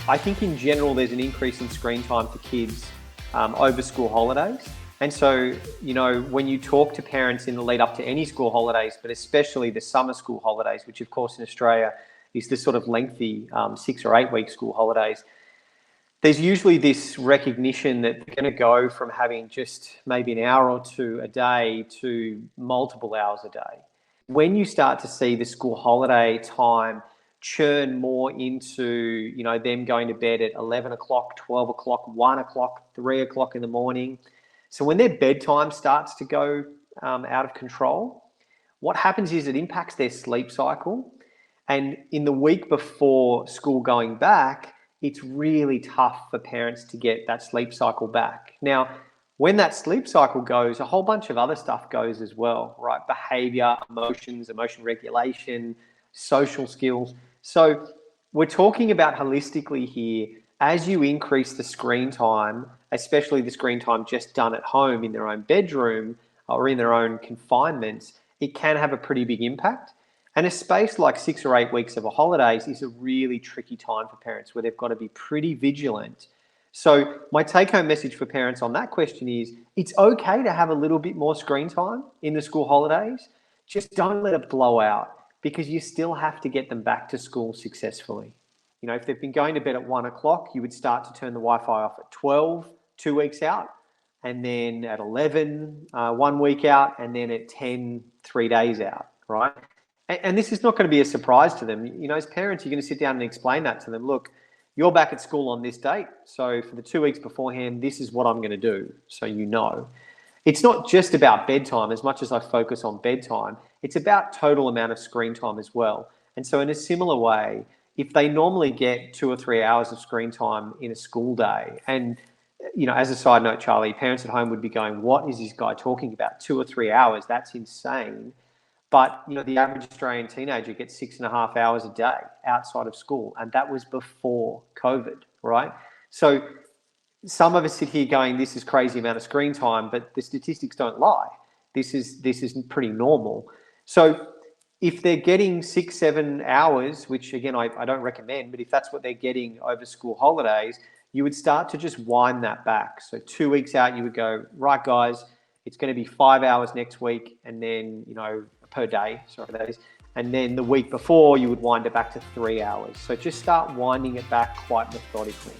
I think in general, there's an increase in screen time for kids over school holidays. And so, when you talk to parents in the lead up to any school holidays, but especially the summer school holidays, which of course in Australia is this sort of lengthy 6 or 8 week school holidays, there's usually this recognition that they're going to go from having just maybe an hour or two a day to multiple hours a day. When you start to see the school holiday time churn more into, them going to bed at 11 o'clock, 12 o'clock, 1 o'clock, 3 o'clock in the morning. So when their bedtime starts to go out of control, what happens is it impacts their sleep cycle. And in the week before school going back, it's really tough for parents to get that sleep cycle back. Now, when that sleep cycle goes, a whole bunch of other stuff goes as well, right? Behavior, emotions, emotion regulation, social skills. So we're talking about holistically here, as you increase the screen time, especially the screen time just done at home in their own bedroom or in their own confinements, it can have a pretty big impact. And a space like 6 or 8 weeks of a holidays is a really tricky time for parents where they've got to be pretty vigilant. So my take-home message for parents on that question is, it's okay to have a little bit more screen time in the school holidays. Just don't let it blow out, because you still have to get them back to school successfully. If they've been going to bed at 1 o'clock, you would start to turn the Wi-Fi off at 12, 2 weeks out, and then at 11, 1 week out, and then at 10, 3 days out, right? And this is not going to be a surprise to them. As parents, you're going to sit down and explain that to them. Look, you're back at school on this date. So for the 2 weeks beforehand, this is what I'm going to do. So it's not just about bedtime as much as I focus on bedtime. It's about total amount of screen time as well. And so in a similar way, if they normally get 2 or 3 hours of screen time in a school day, and as a side note, Charlie, parents at home would be going, what is this guy talking about? 2 or 3 hours? That's insane. But, the average Australian teenager gets 6.5 hours a day outside of school. And that was before COVID, right? So some of us sit here going, this is crazy amount of screen time, but the statistics don't lie. This is pretty normal. So if they're getting 6, 7 hours, which again, I don't recommend, but if that's what they're getting over school holidays, you would start to just wind that back. So 2 weeks out, you would go, right, guys, it's going to be 5 hours next week. And then, per day, that is. And then the week before, you would wind it back to 3 hours. So just start winding it back quite methodically.